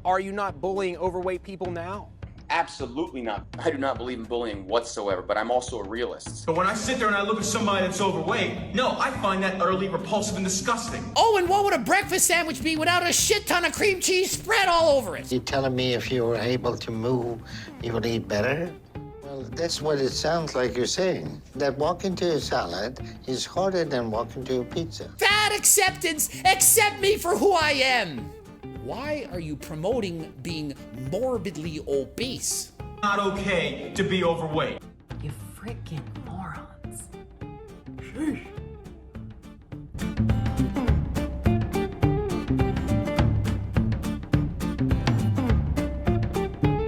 Are you not bullying overweight people now? Absolutely not. I do not believe in bullying whatsoever, but I'm also a realist. But when I sit there and I look at somebody that's overweight, no, I find that utterly repulsive and disgusting. Oh, and what would a breakfast sandwich be without a shit ton of cream cheese spread all over it? You telling me if you were able to move, you would eat better? Well, that's what it sounds like you're saying. That walking to a salad is harder than walking to a pizza. Fat acceptance! Accept me for who I am! Why are you promoting being morbidly obese? Not okay to be overweight. You freaking morons. Sheesh.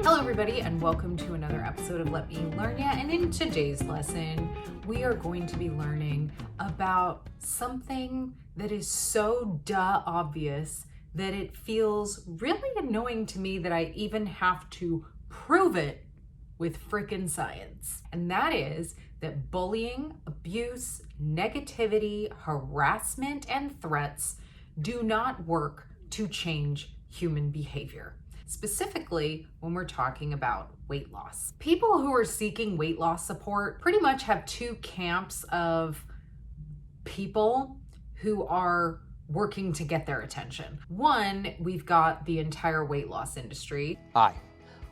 Hello everybody and welcome to another episode of Let Me Learn Ya, and in today's lesson we are going to be learning about something that is so obvious that it feels really annoying to me that I even have to prove it with frickin' science. And that is that bullying, abuse, negativity, harassment, and threats do not work to change human behavior. Specifically, when we're talking about weight loss. People who are seeking weight loss support pretty much have two camps of people who are working to get their attention. One, we've got the entire weight loss industry. Hi,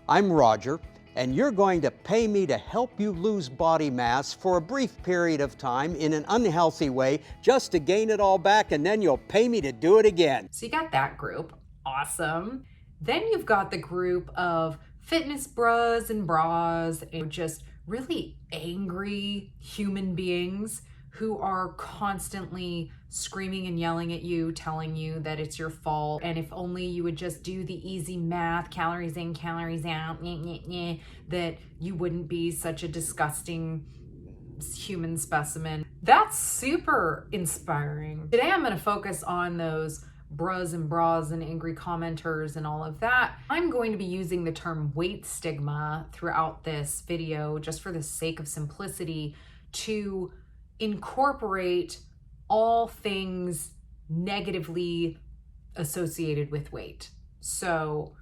I'm Roger, and you're going to pay me to help you lose body mass for a brief period of time in an unhealthy way just to gain it all back, and then you'll pay me to do it again. So you got that group, awesome. Then you've got the group of fitness bros and bras and just really angry human beings who are constantly screaming and yelling at you, telling you that it's your fault. And if only you would just do the easy math, calories in, calories out, that you wouldn't be such a disgusting human specimen. That's super inspiring. Today I'm gonna focus on those bros and bras and angry commenters and all of that. I'm going to be using the term weight stigma throughout this video just for the sake of simplicity to incorporate all things negatively associated with weight. So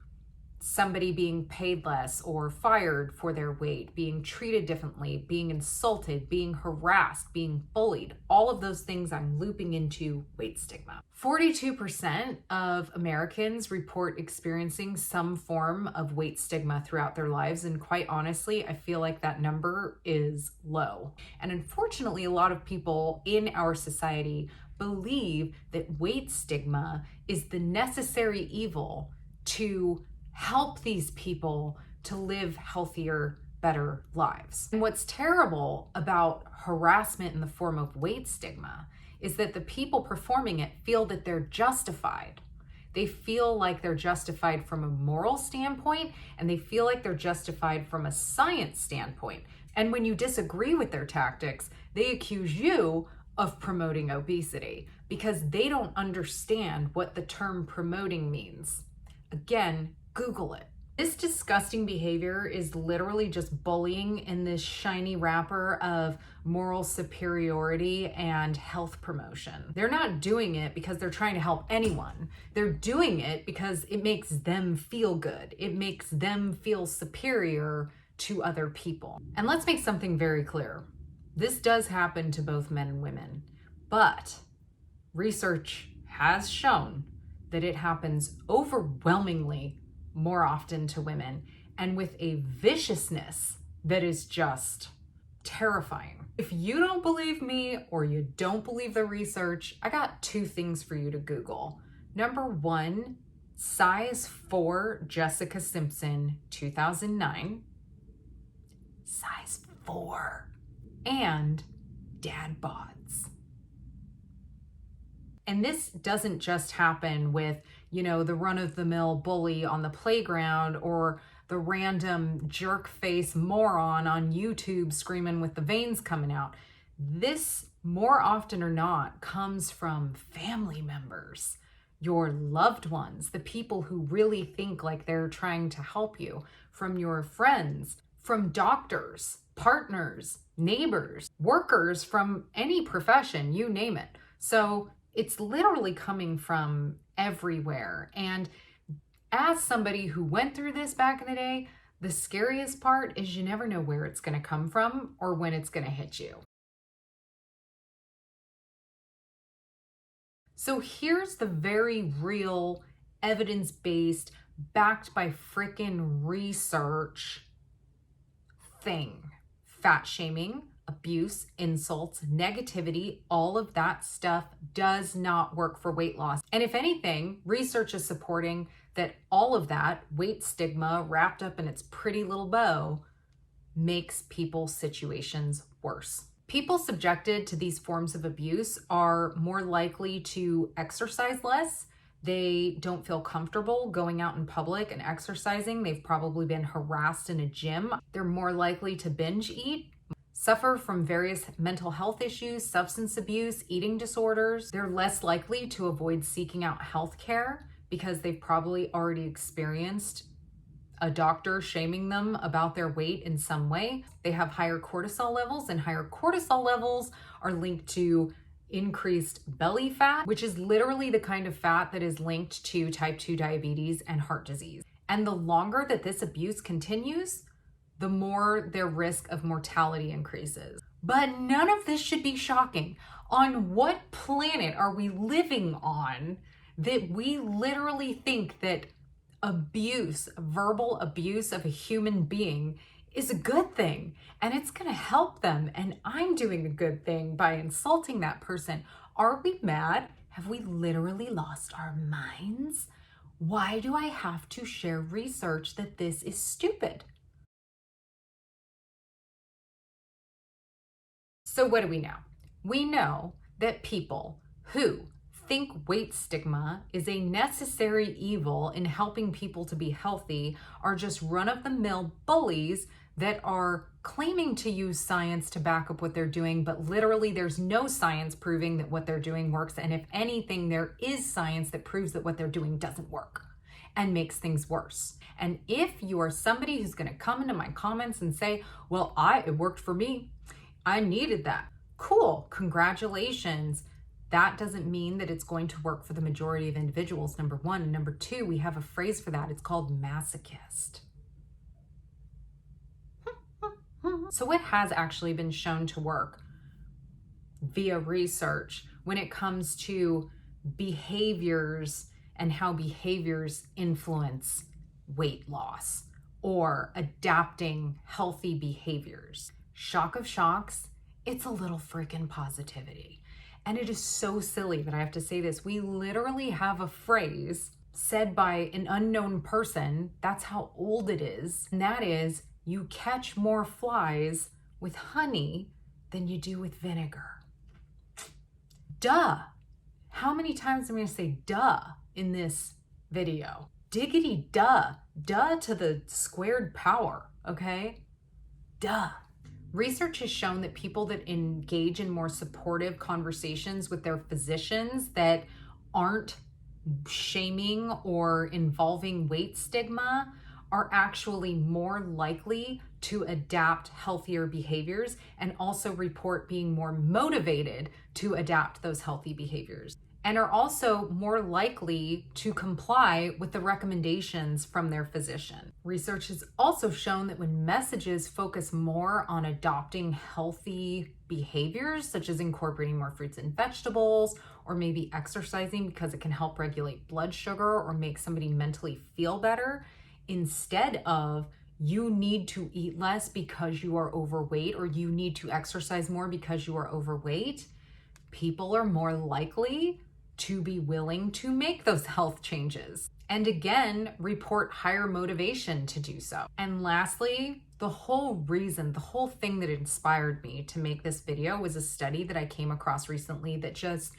somebody being paid less or fired for their weight, being treated differently, being insulted, being harassed, being bullied, all of those things I'm looping into weight stigma. 42% of Americans report experiencing some form of weight stigma throughout their lives, and quite honestly, I feel like that number is low. And unfortunately, a lot of people in our society believe that weight stigma is the necessary evil to help these people to live healthier, better lives. And what's terrible about harassment in the form of weight stigma is that the people performing it feel that they're justified. They feel like they're justified from a moral standpoint, and they feel like they're justified from a science standpoint. And when you disagree with their tactics, they accuse you of promoting obesity because they don't understand what the term promoting means. Again, Google it. This disgusting behavior is literally just bullying in this shiny wrapper of moral superiority and health promotion. They're not doing it because they're trying to help anyone. They're doing it because it makes them feel good. It makes them feel superior to other people. And let's make something very clear. This does happen to both men and women, but research has shown that it happens overwhelmingly more often to women, and with a viciousness that is just terrifying. If you don't believe me or you don't believe the research, I got two things for you to Google. Number one, size 4 Jessica Simpson 2009. Size 4. And dad bods. And this doesn't just happen with, the run-of-the-mill bully on the playground or the random jerk-face moron on YouTube screaming with the veins coming out. This, more often or not, comes from family members, your loved ones, the people who really think like they're trying to help you, from your friends, from doctors, partners, neighbors, workers from any profession, you name it. So it's literally coming from everywhere. And As somebody who went through this back in the day, the scariest part is you never know where it's going to come from or when it's going to hit you. So here's the very real, evidence-based, backed by frickin' research thing. Fat shaming, abuse, insults, negativity, all of that stuff does not work for weight loss. And if anything, research is supporting that all of that weight stigma wrapped up in its pretty little bow makes people's situations worse. People subjected to these forms of abuse are more likely to exercise less. They don't feel comfortable going out in public and exercising. They've probably been harassed in a gym. They're more likely to binge eat, suffer from various mental health issues, substance abuse, eating disorders. They're less likely to avoid seeking out health care because they've probably already experienced a doctor shaming them about their weight in some way. They have higher cortisol levels, and higher cortisol levels are linked to increased belly fat, which is literally the kind of fat that is linked to type 2 diabetes and heart disease. And the longer that this abuse continues, the more their risk of mortality increases. But none of this should be shocking. On what planet are we living on that we literally think that abuse, verbal abuse of a human being is a good thing and it's going to help them, and I'm doing a good thing by insulting that person? Are we mad? Have we literally lost our minds? Why do I have to share research that this is stupid? So what do we know? We know that people who think weight stigma is a necessary evil in helping people to be healthy are just run-of-the-mill bullies that are claiming to use science to back up what they're doing, but literally there's no science proving that what they're doing works. And if anything, there is science that proves that what they're doing doesn't work and makes things worse. And if you are somebody who's going to come into my comments and say, well, it worked for me, I needed that. Cool, congratulations. That doesn't mean that it's going to work for the majority of individuals, number one. And number two, we have a phrase for that. It's called masochist. So it has actually been shown to work via research when it comes to behaviors and how behaviors influence weight loss or adapting healthy behaviors. Shock of shocks, it's a little freaking positivity. And it is so silly that I have to say this. We literally have a phrase said by an unknown person. That's how old it is. And that is, you catch more flies with honey than you do with vinegar. Duh. How many times am I going to say duh in this video? Diggity duh. Duh to the squared power, okay? Duh. Research has shown that people that engage in more supportive conversations with their physicians that aren't shaming or involving weight stigma are actually more likely to adapt healthier behaviors and also report being more motivated to adapt those healthy behaviors, and are also more likely to comply with the recommendations from their physician. Research has also shown that when messages focus more on adopting healthy behaviors, such as incorporating more fruits and vegetables, or maybe exercising because it can help regulate blood sugar or make somebody mentally feel better, instead of you need to eat less because you are overweight or you need to exercise more because you are overweight, people are more likely to be willing to make those health changes. And again, report higher motivation to do so. And lastly, the whole thing that inspired me to make this video was a study that I came across recently that just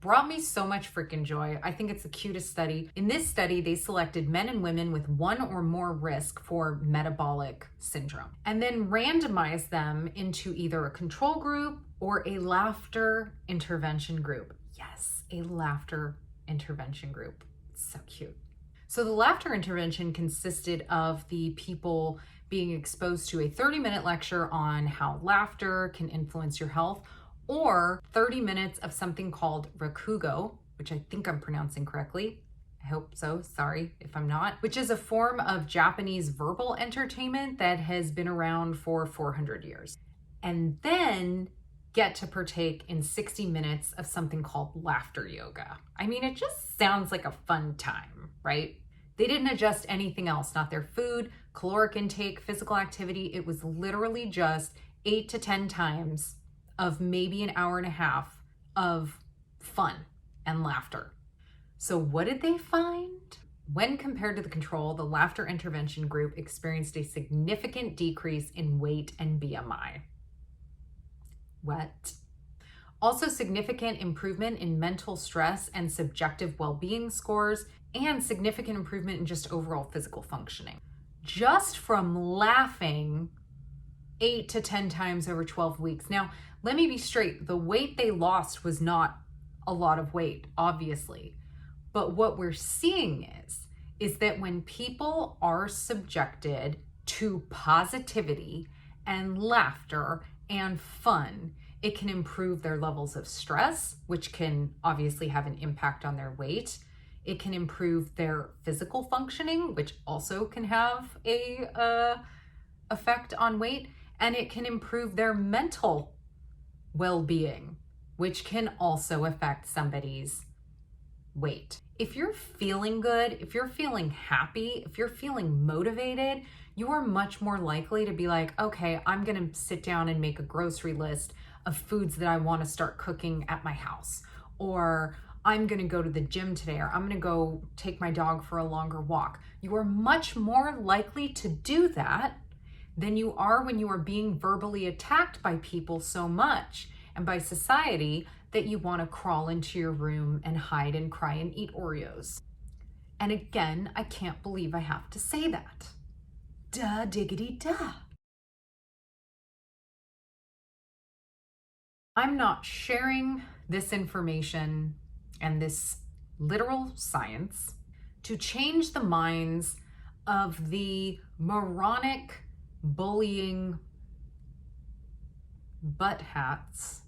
brought me so much freaking joy. I think it's the cutest study. In this study, they selected men and women with one or more risk for metabolic syndrome, and then randomized them into either a control group or a laughter intervention group. Yes, a laughter intervention group. It's so cute. So the laughter intervention consisted of the people being exposed to a 30-minute lecture on how laughter can influence your health, or 30 minutes of something called Rakugo, which I think I'm pronouncing correctly. I hope so, sorry if I'm not, which is a form of Japanese verbal entertainment that has been around for 400 years. And then get to partake in 60 minutes of something called laughter yoga. I mean, it just sounds like a fun time, right? They didn't adjust anything else, not their food, caloric intake, physical activity. It was literally just 8 to 10 times of maybe an hour and a half of fun and laughter. So what did they find? When compared to the control, the laughter intervention group experienced a significant decrease in weight and BMI. What? Also significant improvement in mental stress and subjective well-being scores, and significant improvement in just overall physical functioning. Just from laughing 8 to 10 times over 12 weeks. Now, let me be straight. The weight they lost was not a lot of weight, obviously. But what we're seeing is that when people are subjected to positivity and laughter and fun, it can improve their levels of stress, which can obviously have an impact on their weight. It can improve their physical functioning, which also can have a effect on weight. And it can improve their mental well-being, which can also affect somebody's weight. If you're feeling good, if you're feeling happy, if you're feeling motivated, you are much more likely to be like, okay, I'm gonna sit down and make a grocery list of foods that I wanna start cooking at my house. Or I'm gonna go to the gym today, or I'm gonna go take my dog for a longer walk. You are much more likely to do that than you are when you are being verbally attacked by people so much and by society that you want to crawl into your room and hide and cry and eat Oreos. And again, I can't believe I have to say that. Duh, diggity, duh. I'm not sharing this information and this literal science to change the minds of the moronic, bullying butt hats,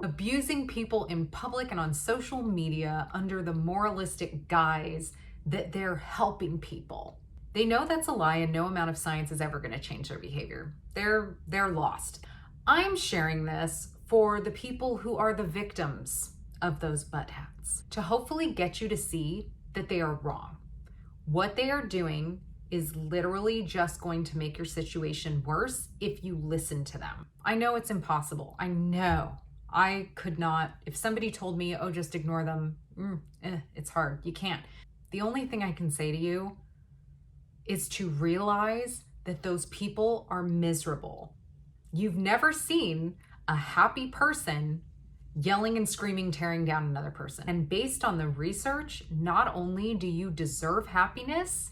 abusing people in public and on social media under the moralistic guise that they're helping people. They know that's a lie, and no amount of science is ever going to change their behavior. They're lost. I'm sharing this for the people who are the victims of those butt hats, to hopefully get you to see that they are wrong. What they are doing is literally just going to make your situation worse if you listen to them. I know it's impossible. I know. I could not. If somebody told me, oh, just ignore them, it's hard. You can't. The only thing I can say to you is to realize that those people are miserable. You've never seen a happy person yelling and screaming, tearing down another person. And based on the research, not only do you deserve happiness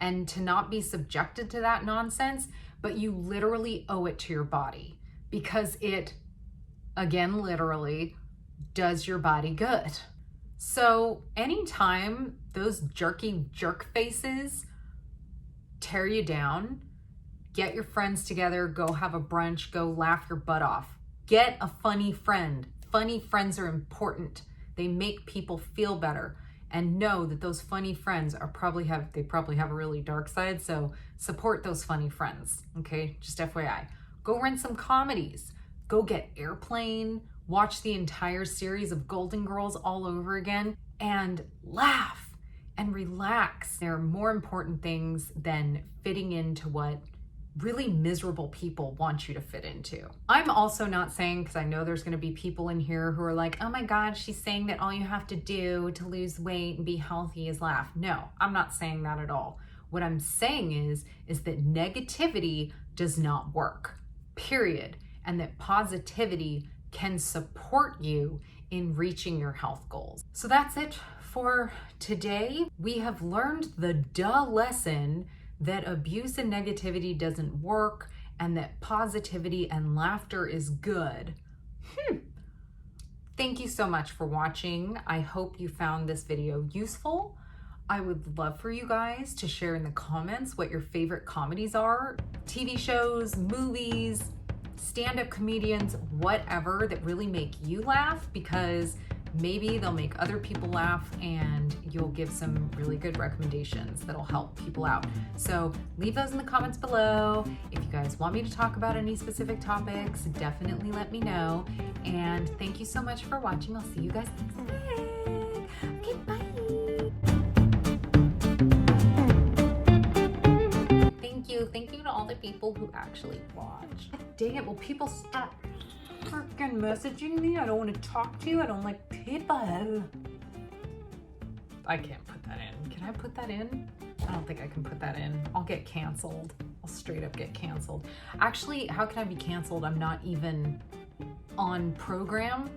and to not be subjected to that nonsense, but you literally owe it to your body, because it, again, literally does your body good. So anytime those jerky jerk faces tear you down, get your friends together, go have a brunch, go laugh your butt off. Get a funny friend. Funny friends are important. They make people feel better. And know that those funny friends probably have a really dark side, so support those funny friends, okay? Just FYI. Go rent some comedies. Go get Airplane, watch the entire series of Golden Girls all over again, and laugh and relax. There are more important things than fitting into what really miserable people want you to fit into. I'm also not saying, because I know there's going to be people in here who are like, oh my God, she's saying that all you have to do to lose weight and be healthy is laugh. No, I'm not saying that at all. What I'm saying is that negativity does not work, period. And that positivity can support you in reaching your health goals. So that's it for today. We have learned the duh lesson that abuse and negativity doesn't work, and that positivity and laughter is good. Thank you so much for watching. I hope you found this video useful. I would love for you guys to share in the comments what your favorite comedies are, TV shows, movies, stand-up comedians, whatever, that really make you laugh, because Maybe they'll make other people laugh and you'll give some really good recommendations that'll help people out. So leave those in the comments below. If you guys want me to talk about any specific topics, definitely let me know. And thank you so much for watching. I'll see you guys next week. Okay, bye. Thank you to all the people who actually watch. Dang it, will people stop freaking messaging me? I don't want to talk to you. I don't like people. I can't put that in. Can I put that in? I don't think I can put that in. I'll get canceled. I'll straight up get canceled. Actually, how can I be canceled? I'm not even on program.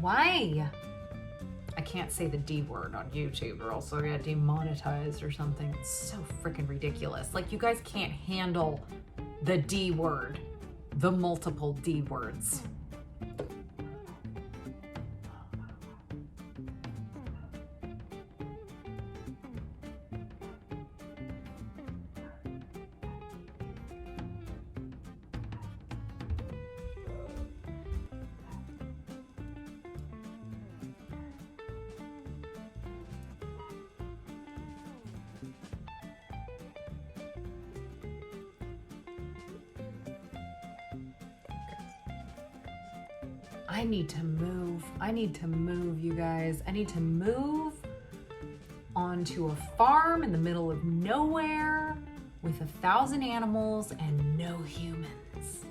Why? I can't say the D word on YouTube or else I'll get demonetized or something. It's so freaking ridiculous. Like, you guys can't handle the D word, the multiple D words. I need to move. I need to move, you guys. I need to move onto a farm in the middle of nowhere with 1,000 animals and no humans.